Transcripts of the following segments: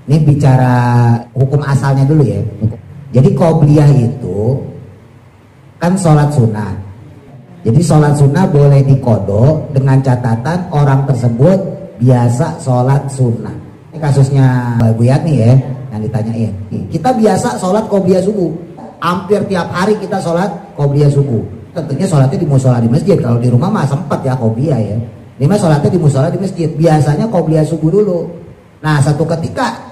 Ini bicara hukum asalnya dulu ya. Jadi qobliyah itu kan sholat sunnah. Jadi sholat sunnah boleh dikodok dengan catatan orang tersebut biasa sholat sunnah. Ini kasusnya Mbak Buyat nih ya, yang ditanyain. Kita biasa sholat qobliyah subuh. Hampir tiap hari kita sholat qobliyah subuh. Tentunya sholatnya di musola di masjid. Kalau di rumah mah sempat ya qobliyah ya. Ini mah sholatnya di musola di masjid. Biasanya qobliyah subuh dulu. Nah satu ketika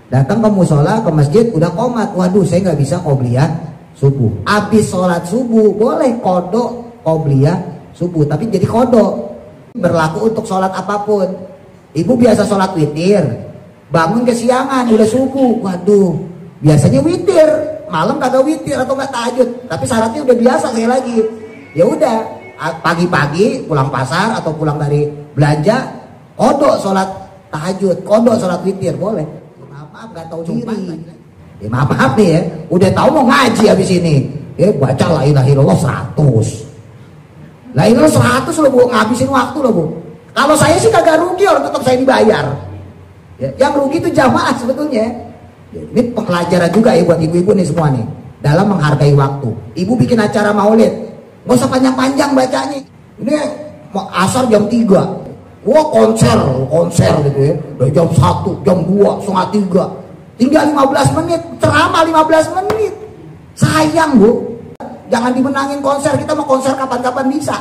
datang ke musola, ke masjid, udah qomat. Waduh, saya nggak bisa qobliyah subuh. Habis sholat subuh, boleh kodok qobliyah subuh. Tapi jadi kodok. Berlaku untuk sholat apapun. Ibu biasa sholat witir. Bangun kesiangan, udah subuh. Waduh, biasanya witir. Malam kagak witir atau nggak tahajud. Tapi syaratnya udah biasa sekali lagi. Ya udah, pagi-pagi pulang pasar atau pulang dari belanja, kodok sholat tahajud, kodok sholat witir, boleh. Maaf gak tahu diri. Ya maaf nih ya, udah tahu mau ngaji habis ini. Ya baca la ilaha illallah 100. La ilaha 100 loh Bu, ngabisin waktu loh Bu. Kalau saya sih kagak rugi, orang tetap saya dibayar. Ya, yang rugi itu jamaah sebetulnya. Ya, ini pelajaran juga ya buat ibu-ibu nih semua nih. Dalam menghargai waktu. Ibu bikin acara maulid, gak usah panjang-panjang bacanya. Ini asar jam 3. Wah konser gitu ya. Dari jam 1, jam 2, setengah 3. Tinggal 15 menit, ceramah 15 menit. Sayang Bu. Jangan dimenangin konser, kita mau konser kapan-kapan bisa.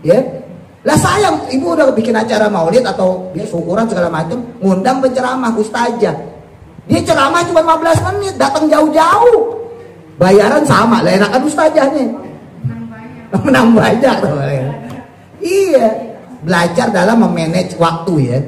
Ya. Lah sayang, ibu udah bikin acara maulid atau dia syukuran segala macam, ngundang penceramah ustazah. Dia ceramah cuma 15 menit, datang jauh-jauh. Bayaran sama, lah enakan ustazahnya. Menang banyak. Iya. Belajar dalam memanage waktu ya.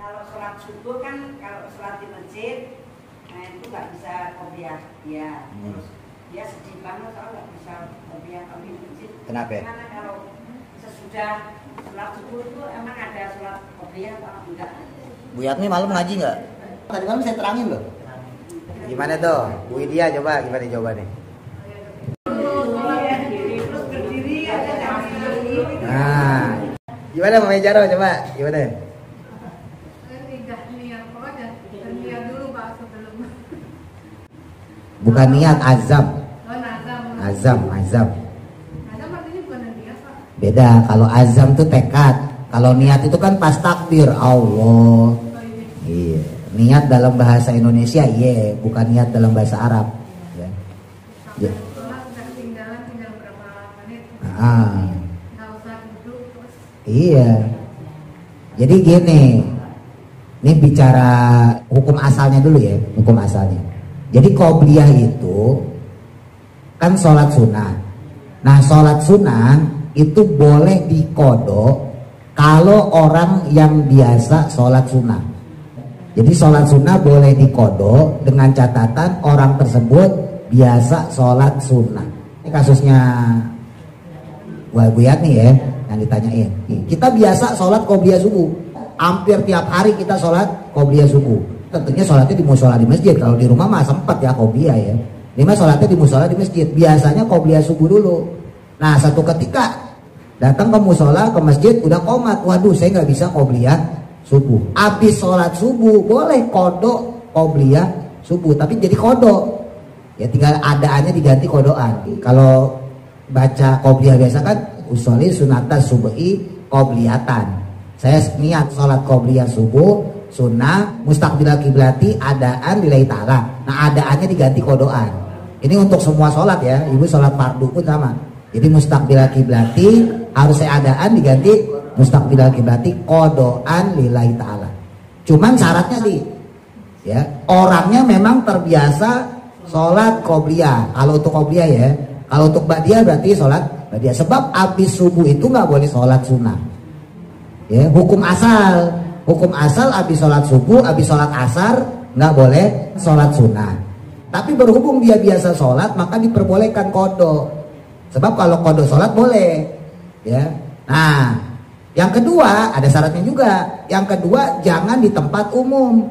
Kalau sholat subuh kan, kalau sholat di masjid, nah itu nggak bisa qobliyah dia. Terus dia sedih banget kalau nggak bisa qobliyah kalau di masjid. Kenapa? Karena kalau sesudah sholat subuh itu emang ada sholat qobliyah atau enggak? Bu Yatmi malam ngaji nggak? Tadi malam saya terangin loh. Gimana tuh? Bu Widya coba gimana jawabannya? Nah, gimana Mama Jaro coba gimana? Bukan niat, azam. Azam. Azam artinya bukan niat, Pak. Beda, kalau azam tuh tekad. Kalau niat itu kan pas takbir Allah. Iya. Niat dalam bahasa Indonesia, iya, bukan niat dalam bahasa Arab. Ya. Ya. Iya. Jadi gini. Ini bicara hukum asalnya dulu ya, hukum asalnya. Jadi qobliyah itu kan sholat sunnah. Nah sholat sunnah itu boleh dikodok kalau orang yang biasa sholat sunnah. Jadi sholat sunnah boleh dikodok dengan catatan orang tersebut biasa sholat sunnah. Ini kasusnya Mbak Buyat nih ya, yang ditanyain. Kita biasa sholat qobliyah subuh. Hampir tiap hari kita sholat qobliyah subuh. Tentunya sholatnya di musola di masjid. Kalau di rumah mah sempat ya qobliyah ya. Ini mah sholatnya di musola di masjid. Biasanya qobliyah subuh dulu. Nah satu ketika datang ke musola, ke masjid, udah qomat. Waduh, saya nggak bisa qobliyah subuh. Habis sholat subuh boleh kodok qobliyah subuh. Tapi jadi kodok. Ya tinggal adaannya diganti kodokan. Kalau baca qobliyah biasa kan usolli sunatas subuhi qobliyatan. Saya niat sholat qobliyah subuh, sunnah, mustaqbilal kiblati, adaan lillahi ta'ala. Nah adaannya diganti kodoan. Ini untuk semua sholat ya, ibu sholat fardu pun sama. Jadi mustaqbilal kiblati harus saya adaan diganti mustaqbilal kiblati kodoan lillahi ta'ala. Cuman syaratnya ya orangnya memang terbiasa sholat qobliyah. Kalau untuk qobliyah ya. Kalau untuk ba'diyah berarti sholat ba'diyah. Sebab habis subuh itu nggak boleh sholat sunnah. Ya, hukum asal habis sholat subuh, habis sholat asar nggak boleh sholat sunnah. Tapi berhubung dia biasa sholat, maka diperbolehkan qadha. Sebab kalau qadha sholat boleh. Ya. Nah, yang kedua ada syaratnya juga. Yang kedua jangan di tempat umum.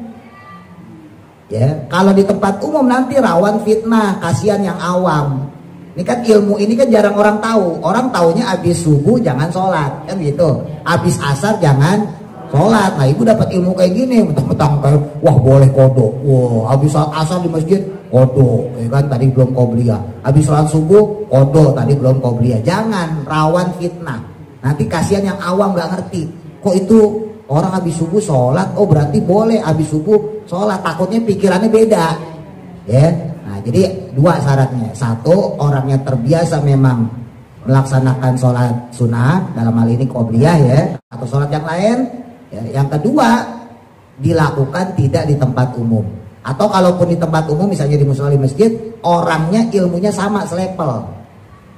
Ya, kalau di tempat umum nanti rawan fitnah, kasihan yang awam. Ini kan ilmu ini kan jarang orang tahu. Orang taunya habis subuh jangan sholat, kan gitu. Habis asar jangan sholat. Nah, ibu dapat ilmu kayak gini, mentang-mentang kayak wah boleh qadha. Wah, habis sholat asar di masjid qadha, ya kan tadi belum qobliyah. Habis sholat subuh qadha, tadi belum qobliyah. Jangan, rawan fitnah. Nanti kasihan yang awam nggak ngerti. Kok itu orang habis subuh sholat? Oh berarti boleh habis subuh sholat. Takutnya pikirannya beda. Ya. Nah jadi dua syaratnya. Satu, orangnya terbiasa memang melaksanakan sholat sunnah, dalam hal ini qobliyah ya, atau sholat yang lain. Ya. Yang kedua, dilakukan tidak di tempat umum. Atau kalaupun di tempat umum, misalnya di musola, di masjid, orangnya ilmunya sama, selepel.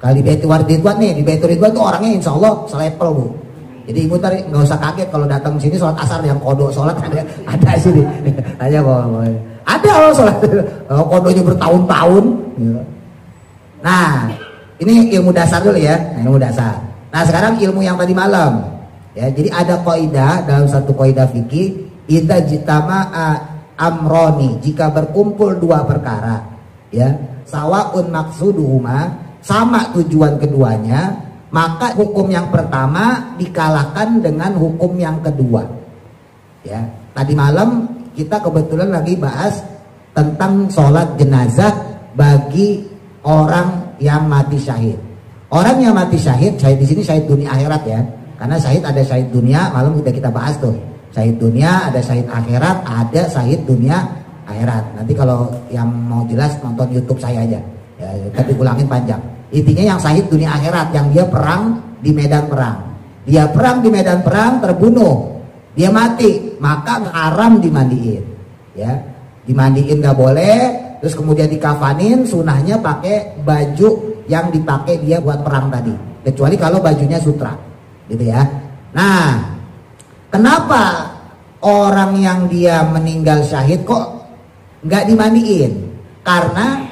Kalau di Baitul Ridwan nih, di Baitul Ridwan tuh orangnya insya Allah selepel bu. Jadi ibu tadi nggak usah kaget kalau datang sini sholat asar yang qadha sholat ada sini. Aja bawa. Ada loh sholat qadhanya bertahun-tahun. Nah ini ilmu dasar dulu ya, ilmu dasar. Nah sekarang ilmu yang tadi malam. Ya, jadi ada kaidah dalam satu kaidah fikih, idza jitama'a amroni, jika berkumpul dua perkara, ya, sawaun maqsuduhuma, sama tujuan keduanya, maka hukum yang pertama dikalahkan dengan hukum yang kedua. Ya, tadi malam kita kebetulan lagi bahas tentang sholat jenazah bagi orang yang mati syahid. Orang yang mati syahid di sini syahid dunia akhirat ya. Karena syahid ada syahid dunia, malam kita bahas tuh. Syahid dunia, ada syahid akhirat, ada syahid dunia akhirat. Nanti kalau yang mau jelas nonton YouTube saya aja. Ya, tapi ulangin panjang. Intinya yang syahid dunia akhirat, yang dia perang di medan perang. Dia perang di medan perang, terbunuh. Dia mati, maka haram dimandiin. Ya, dimandiin nggak boleh. Terus kemudian dikafanin, sunahnya pakai baju yang dipakai dia buat perang tadi. Kecuali kalau bajunya sutra, gitu ya. Nah, kenapa orang yang dia meninggal syahid kok nggak dimandiin? Karena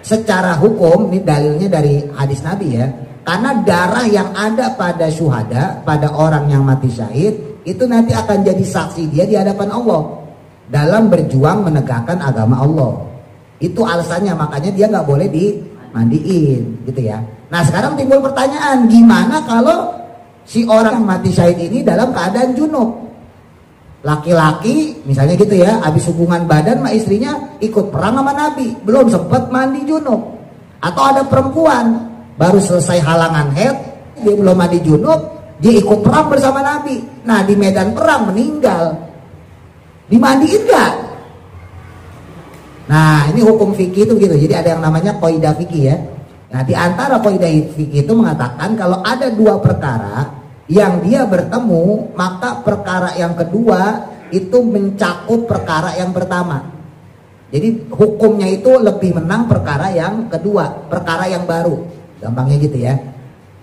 secara hukum, ini dalilnya dari hadis Nabi ya. Karena darah yang ada pada syuhada, pada orang yang mati syahid, itu nanti akan jadi saksi dia di hadapan Allah dalam berjuang menegakkan agama Allah. Itu alasannya, makanya dia nggak boleh dimandiin, gitu ya. Nah sekarang timbul pertanyaan, gimana kalau si orang mati syahid ini dalam keadaan junub? Laki-laki misalnya gitu ya, habis hubungan badan sama istrinya, ikut perang sama Nabi, belum sempat mandi junub. Atau ada perempuan baru selesai halangan haid, dia belum mandi junub, dia ikut perang bersama Nabi. Nah di medan perang meninggal, dimandiin gak? Nah ini hukum fikih itu gitu. Jadi ada yang namanya kaidah fikih ya. Nah di antara kaidah fikih itu mengatakan kalau ada dua perkara yang dia bertemu, maka perkara yang kedua itu mencakup perkara yang pertama. Jadi hukumnya itu lebih menang perkara yang kedua, perkara yang baru. Gampangnya gitu ya.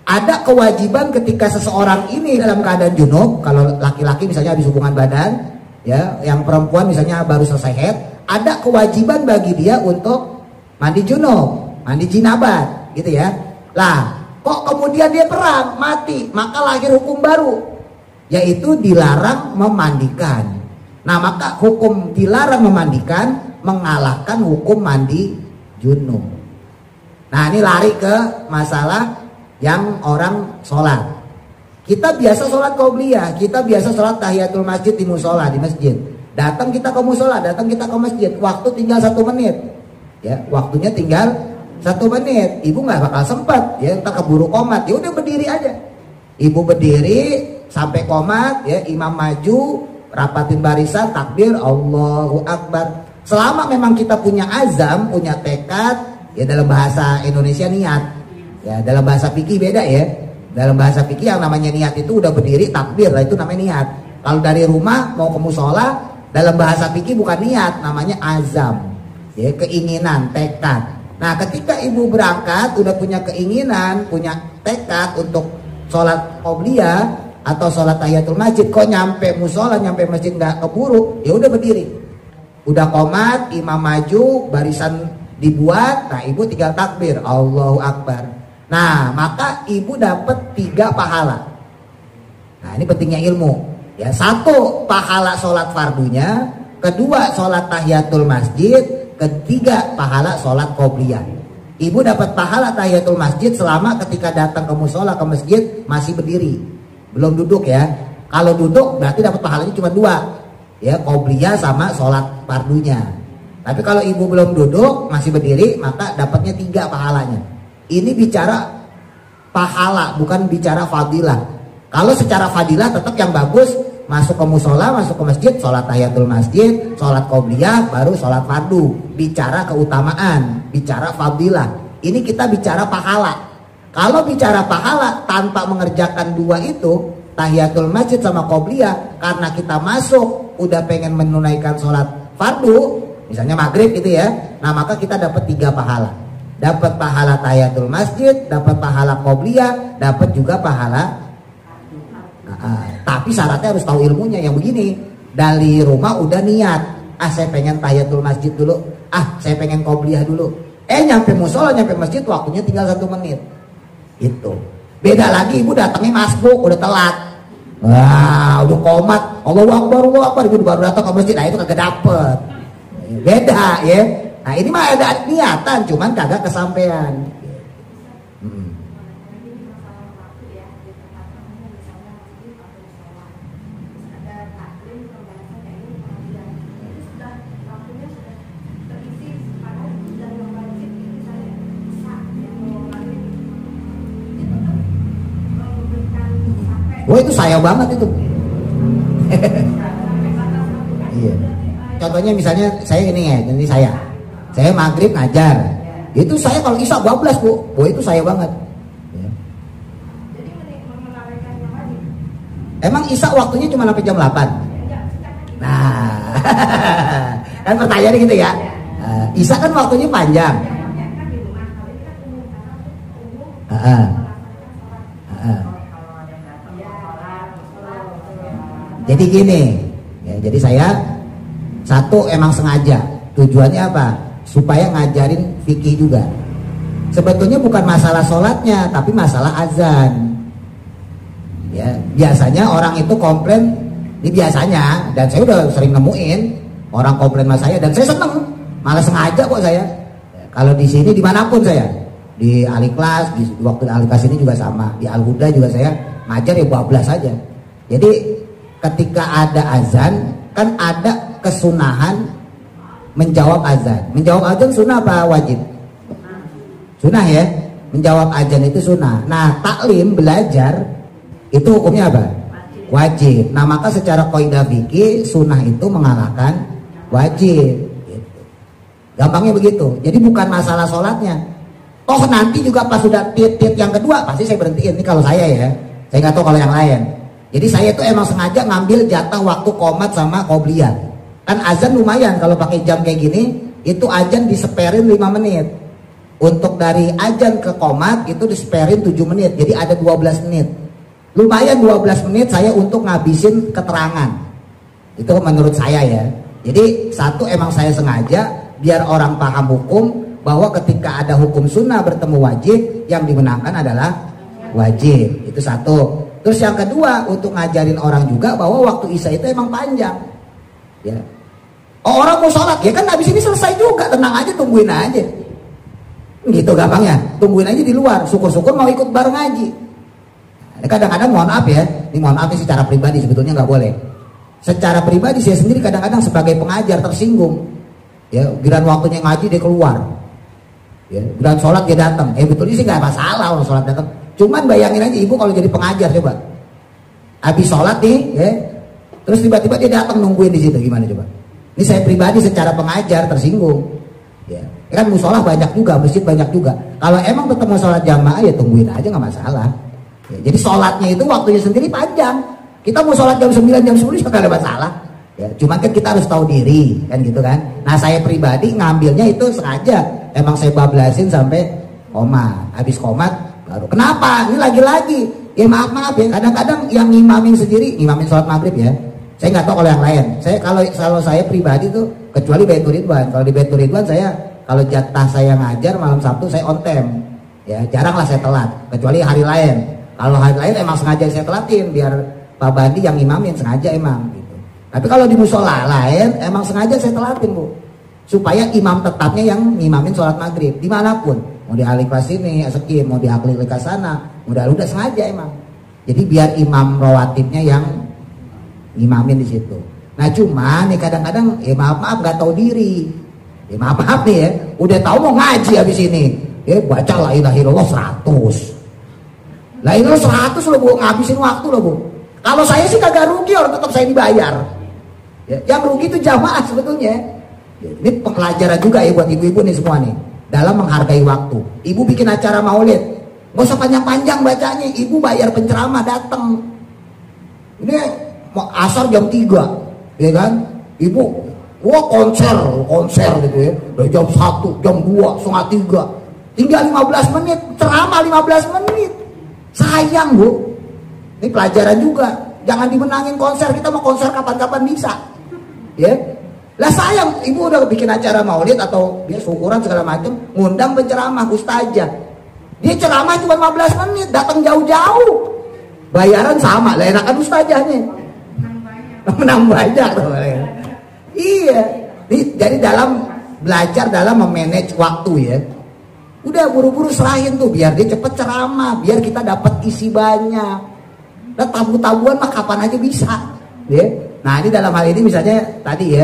Ada kewajiban ketika seseorang ini dalam keadaan junub, kalau laki-laki misalnya habis hubungan badan, ya, yang perempuan misalnya baru selesai haid, ada kewajiban bagi dia untuk mandi junub, mandi jinabat, gitu ya. Lah, kok kemudian dia perang, mati, maka lahir hukum baru, yaitu dilarang memandikan. Nah, maka hukum dilarang memandikan mengalahkan hukum mandi junub. Nah, ini lari ke masalah yang orang sholat. Kita biasa sholat qobliyah, kita biasa sholat tahiyatul masjid di musola, di masjid. Datang kita ke musola, datang kita ke masjid, waktu tinggal 1 menit. Ya, waktunya tinggal 1 menit. Ibu nggak bakal sempat, ya, entar keburu komat. Ya udah berdiri aja. Ibu berdiri sampai komat, ya, imam maju, rapatin barisan, takbir, Allahu Akbar. Selama memang kita punya azam, punya tekad, ya dalam bahasa Indonesia niat. Ya, dalam bahasa fikih beda ya. Dalam bahasa fikih yang namanya niat itu udah berdiri takbir, lah itu namanya niat. Kalau dari rumah mau ke musola, dalam bahasa fikih bukan niat, namanya azam. Ya, keinginan, tekad. Nah, ketika ibu berangkat udah punya keinginan, punya tekad untuk sholat qobliyah atau sholat tahiyatul masjid, kok nyampe musola, nyampe masjid nggak keburu, ya udah berdiri. Udah qomat, imam maju, barisan dibuat, nah ibu tinggal takbir, Allahu Akbar. Nah, maka ibu dapat 3 pahala. Nah, ini pentingnya ilmu. Ya, 1 pahala sholat fardunya, 2 sholat tahiyatul masjid, 3 pahala sholat qobliyah. Ibu dapat pahala tahiyatul masjid selama ketika datang ke musola, ke masjid masih berdiri, belum duduk ya. Kalau duduk berarti dapat pahalanya cuma 2, ya, qobliyah sama sholat fardunya. Tapi kalau ibu belum duduk masih berdiri, maka dapatnya 3 pahalanya. Ini bicara pahala, bukan bicara fadilah. Kalau secara fadilah tetap yang bagus masuk ke musola, masuk ke masjid, sholat tahiyatul masjid, sholat qobliyah, baru sholat fardu. Bicara keutamaan, bicara fadilah. Ini kita bicara pahala. Kalau bicara pahala tanpa mengerjakan 2 itu, tahiyatul masjid sama qobliyah, karena kita masuk udah pengen menunaikan sholat fardu, misalnya maghrib gitu ya, nah maka kita dapat 3 pahala. Dapat pahala tahiyatul masjid, dapat pahala qobliyah, dapat juga pahala. Tapi syaratnya harus tahu ilmunya. Yang begini, dari rumah udah niat, saya pengen tahiyatul masjid dulu, saya pengen qobliyah dulu, nyampe musola, nyampe masjid waktunya tinggal 1 menit. Itu beda lagi, ibu datangnya masbuk, udah telat, udah qomat, Allahu Akbar, ibu baru datang ke masjid, nah itu kagak dapet. Beda ya. Nah ini mah ada niatan, cuman kagak kesampaian. Wah itu saya banget itu. Iya. Contohnya misalnya saya ini ya, nanti saya maghrib ngajar. Itu saya kalau isya 12 bu, itu saya banget. Ya. Emang isya waktunya cuma sampai jam 8. Nah, kan pertanyaannya gitu ya. Isya kan waktunya panjang. Jadi gini, ya, jadi saya 1 emang sengaja, tujuannya apa? Supaya ngajarin fikih juga. Sebetulnya bukan masalah sholatnya, tapi masalah azan. Ya, biasanya orang itu komplain, ini biasanya, dan saya udah sering nemuin orang komplain sama saya, dan saya seneng, malah sengaja kok saya. Ya, kalau di sini dimanapun saya, di Al-Ikhlas, di waktu Al-Ikhlas ini juga sama, di Al-Huda juga saya ngajar ya bablas saja. Jadi ketika ada azan, kan ada kesunahan menjawab azan. Menjawab azan sunnah apa wajib? Sunnah ya. Menjawab azan itu sunnah. Nah, taklim, belajar itu hukumnya apa? Wajib. Nah, maka secara kaidah fikih sunnah itu mengalahkan wajib. Gitu. Gampangnya begitu. Jadi bukan masalah sholatnya. Toh nanti juga pas sudah tit yang kedua pasti saya berhentiin. Ini kalau saya ya. Saya nggak tahu kalau yang lain. Jadi saya itu emang sengaja ngambil jatah waktu qomat sama qobliyah. Kan azan lumayan kalau pakai jam kayak gini, itu azan diseperin 5 menit. Untuk dari azan ke qomat itu diseperin 7 menit. Jadi ada 12 menit. Lumayan 12 menit saya untuk ngabisin keterangan. Itu menurut saya ya. Jadi 1 emang saya sengaja biar orang paham hukum bahwa ketika ada hukum sunnah bertemu wajib, yang dimenangkan adalah wajib. Itu 1. Terus yang kedua, untuk ngajarin orang juga bahwa waktu isya itu emang panjang. Ya. Orang mau sholat, ya kan habis ini selesai juga, tenang aja, tungguin aja. Gitu gampangnya, tungguin aja di luar. Syukur-syukur mau ikut bareng ngaji. Kadang-kadang mohon maaf ya, ini mohon maaf secara pribadi sebetulnya nggak boleh. Secara pribadi saya sendiri kadang-kadang sebagai pengajar tersinggung. Ya, giliran waktunya ngaji dia keluar. Ya, giliran sholat dia datang. Betulnya sih nggak masalah kalau sholat datang. Cuman bayangin aja ibu kalau jadi pengajar coba. Habis sholat nih, ya, terus tiba-tiba dia datang nungguin di situ, gimana coba? Ini saya pribadi secara pengajar tersinggung. Ya, kan musola banyak juga, masjid banyak juga. Kalau emang tetap mau sholat jamaah ya tungguin aja nggak masalah. Ya, jadi sholatnya itu waktunya sendiri panjang. Kita mau sholat jam 9, jam 10 juga nggak ada masalah. Ya, cuman kan kita harus tahu diri kan gitu kan. Nah saya pribadi ngambilnya itu sengaja, emang saya bablasin sampai koma. Habis komat baru. Kenapa? Ini lagi-lagi. Ya maaf ya. Kadang-kadang yang ngimamin sendiri, ngimamin sholat maghrib ya. Saya nggak tahu kalau yang lain. Saya kalau saya pribadi tuh kecuali Baitur Ridwan. Kalau di Baitur Ridwan saya kalau jatah saya ngajar malam Sabtu saya on time. Ya jarang lah saya telat. Kecuali hari lain. Kalau hari lain emang sengaja saya telatin biar Pak Bandi yang ngimamin sengaja emang. Tapi kalau di musola lain emang sengaja saya telatin Bu, supaya imam tetapnya yang ngimamin sholat maghrib dimanapun, mau di Aliklas ini sekim, mau di Aliklas sana, udah sengaja emang. Jadi biar imam rawatibnya yang ngimamin di situ. Nah cuman nih kadang-kadang maaf nggak tahu diri, maaf nih ya, udah tahu mau ngaji habis ini, baca la ilaha illallah 100, la ilaha 100 loh Bu, ngabisin waktu loh Bu. Kalau saya sih kagak rugi, orang tetap saya dibayar. Ya, yang rugi itu jamaah sebetulnya. Ya, ini pelajaran juga ya buat ibu-ibu nih semua nih. Dalam menghargai waktu. Ibu bikin acara maulid, nggak usah panjang-panjang bacanya. Ibu bayar penceramah datang. Ini mau asar jam 3, ya kan? Ibu, wah konser gitu ya. Dari jam 1, jam 2, setengah 3. Tinggal 15 menit, ceramah 15 menit. Sayang Bu. Ini pelajaran juga. Jangan dimenangin konser. Kita mau konser kapan-kapan bisa. Ya, lah sayang, ibu udah bikin acara maulid atau dia syukuran segala macam, ngundang penceramah ustazah. Dia ceramah cuma 15 menit, datang jauh-jauh. Bayaran sama, lah enakan ustazahnya. Menang banyak. Iya. Jadi dalam belajar dalam memanage waktu ya. Udah buru-buru serahin tuh biar dia cepet ceramah, biar kita dapat isi banyak. Nah tabu-tabuan mah kapan aja bisa. Ya. Nah ini dalam hal ini misalnya tadi ya,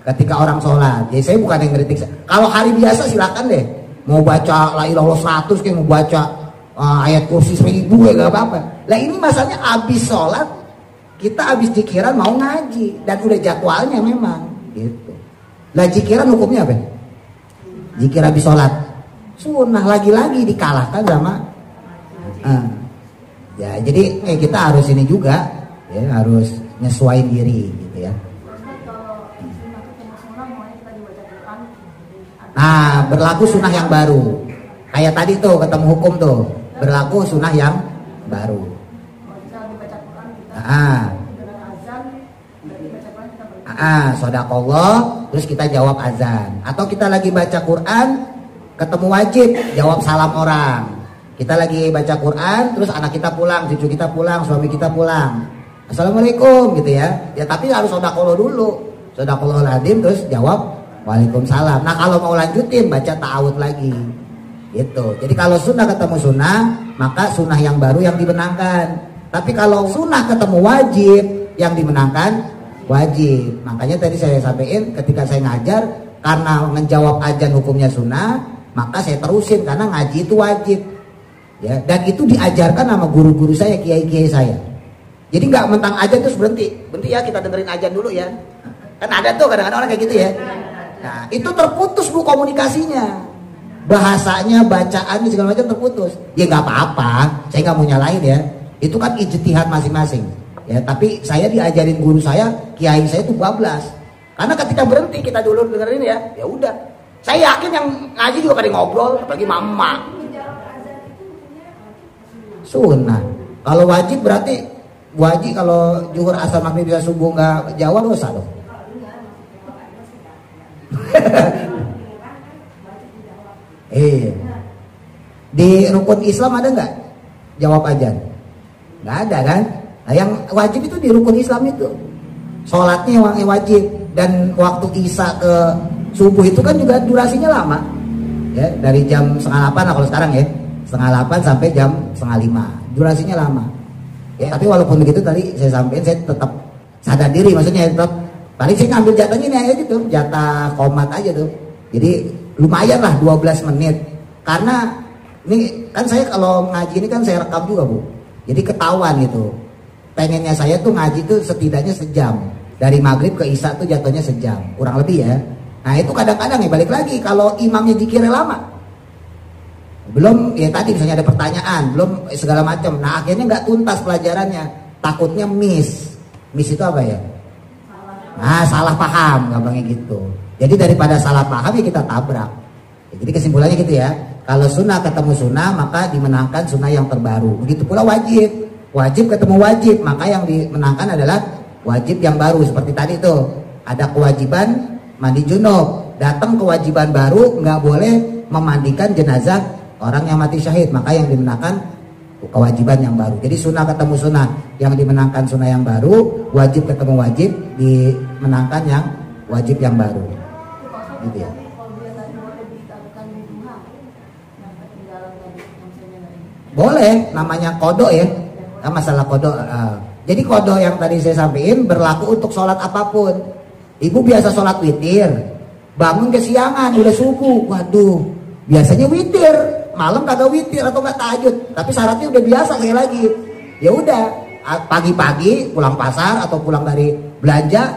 ketika orang sholat, ya saya bukan yang ngeritik. Kalau hari biasa silakan deh, mau baca la ilaha 100 kayak mau baca ayat kursi 1000 ya gak apa-apa. Lah ini masalahnya abis sholat, kita abis jikiran mau ngaji dan udah jadwalnya memang gitu. Lah jikiran hukumnya apa? Jikir abis sholat sunnah, lagi-lagi dikalahkan sama ya jadi kita harus ini juga ya, harus nyesuaiin diri gitu ya. Nah berlaku sunnah yang baru kayak tadi tuh ketemu hukum tuh, berlaku sunnah yang baru. Sodakallah, terus kita jawab azan. Atau kita lagi baca Quran ketemu wajib jawab salam orang. Kita lagi baca Quran, terus anak kita pulang, cucu kita pulang, suami kita pulang, assalamualaikum gitu ya. Ya tapi harus sodakallah dulu, sodakallahul-adzim, terus jawab waalaikumsalam. Nah kalau mau lanjutin baca ta'awud lagi gitu. Jadi kalau sunnah ketemu sunnah, maka sunnah yang baru yang dimenangkan. Tapi kalau sunnah ketemu wajib, yang dimenangkan wajib. Makanya tadi saya sampaikan ketika saya ngajar, karena menjawab azan hukumnya sunnah, maka saya terusin karena ngaji itu wajib. Ya, dan itu diajarkan sama guru-guru saya, kiai-kiai saya. Jadi nggak mentang azan terus berhenti ya, kita dengerin azan dulu ya. Kan ada tuh kadang-kadang orang kayak gitu ya. Nah itu terputus Bu komunikasinya, bahasanya, bacaannya segala macam terputus. Ya nggak apa-apa, saya nggak mau nyalain ya. Itu kan ijtihad masing-masing. Ya tapi saya diajarin guru saya, kiai saya itu bablas. Karena ketika berhenti kita dulu dengerin ya, ya udah. Saya yakin yang ngaji juga pada ngobrol, apalagi mama. Sunnah. Kalau wajib berarti wajib kalau zuhur asar maghrib bisa subuh nggak jawab dosa loh. Di rukun Islam ada nggak jawab azan? Nggak ada kan? Nah, yang wajib itu di rukun Islam itu sholatnya yang wajib, dan waktu isya ke subuh itu kan juga durasinya lama ya, dari jam 7:30 kalau sekarang ya, 7:30 sampai jam 4:30, durasinya lama ya. Tapi walaupun begitu tadi saya sampaikan, saya tetap sadar diri, maksudnya tetap paling saya ngambil jatahnya ini aja gitu, jatah komat aja tuh, jadi lumayan lah 12 menit. Karena ini kan saya kalau ngaji ini kan saya rekam juga Bu, jadi ketahuan gitu. Pengennya saya tuh ngaji tuh setidaknya sejam, dari maghrib ke isya tuh jatuhnya sejam kurang lebih ya. Nah itu kadang-kadang ya balik lagi kalau imamnya dikira lama, belum ya tadi misalnya ada pertanyaan, belum segala macam. Nah akhirnya nggak tuntas pelajarannya, takutnya miss itu apa ya? Nah, salah paham, gampangnya gitu. Jadi daripada salah paham ya kita tabrak. Ya, jadi kesimpulannya gitu ya. Kalau sunnah ketemu sunnah maka dimenangkan sunnah yang terbaru. Begitu pula wajib. Wajib ketemu wajib, maka yang dimenangkan adalah wajib yang baru. Seperti tadi tuh, ada kewajiban mandi junub. Datang kewajiban baru, nggak boleh memandikan jenazah orang yang mati syahid. Maka yang dimenangkan kewajiban yang baru. Jadi sunnah ketemu sunnah, yang dimenangkan sunnah yang baru. Wajib ketemu wajib, dimenangkan yang wajib yang baru. Gitu ya. Boleh, namanya kodok ya. Nah, masalah kodok. Jadi kodok yang tadi saya sampaikan berlaku untuk sholat apapun. Ibu biasa sholat witir, bangun kesiangan, udah subuh, waduh, biasanya witir, malam kagak witir atau nggak tahajud, tapi syaratnya udah biasa kayak lagi. Ya udah, pagi-pagi pulang pasar atau pulang dari belanja,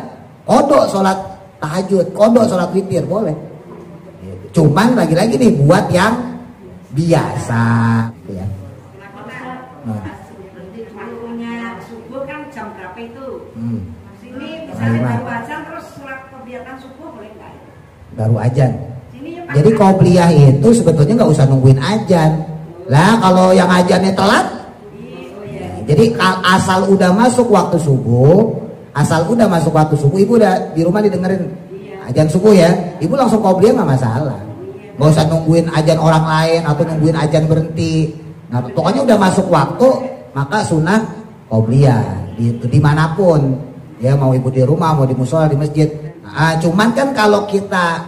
kodok sholat tahajud, kodok sholat witir, boleh. Cuman lagi-lagi nih buat yang biasa. Ya. Waktunya subuh kan jam berapa itu? Sini misalnya baru azan terus sholat kegiatan subuh boleh nggak? Baru azan. Sini, jadi qobliyah itu sebetulnya nggak usah nungguin azan. Lah kalau yang azannya telat, jadi asal udah masuk waktu subuh, ibu udah di rumah didengerin azan subuh ya, ibu langsung qobliyah nggak masalah. Nggak usah nungguin azan orang lain atau nungguin azan berhenti. Nah, pokoknya udah masuk waktu, maka sunnah qobliyah dimanapun ya, mau ibu di rumah, mau di musola, di masjid. Nah, cuman kan kalau kita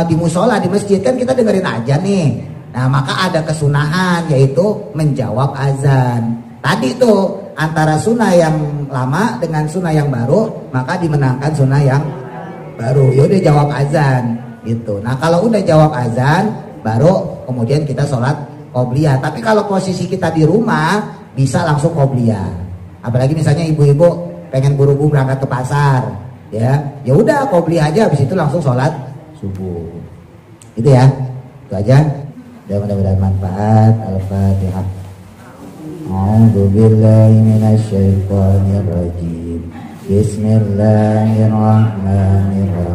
di musola, di masjid kan kita dengerin azan nih. Nah, maka ada kesunahan yaitu menjawab azan. Tadi tuh antara sunnah yang lama dengan sunnah yang baru, maka dimenangkan sunnah yang baru. Ya udah jawab azan gitu. Nah, kalau udah jawab azan baru kemudian kita sholat qobliyah. Tapi kalau posisi kita di rumah bisa langsung qobliyah. Apalagi misalnya ibu-ibu pengen buru-buru berangkat ke pasar, ya udah qobliyah aja, habis itu langsung sholat subuh. Itu ya, itu aja. Dan mudah-mudahan manfaat. Al-Fatihah. A'udzubillahi minasyaitonir rajim. Bismillahirrahmanirrahim.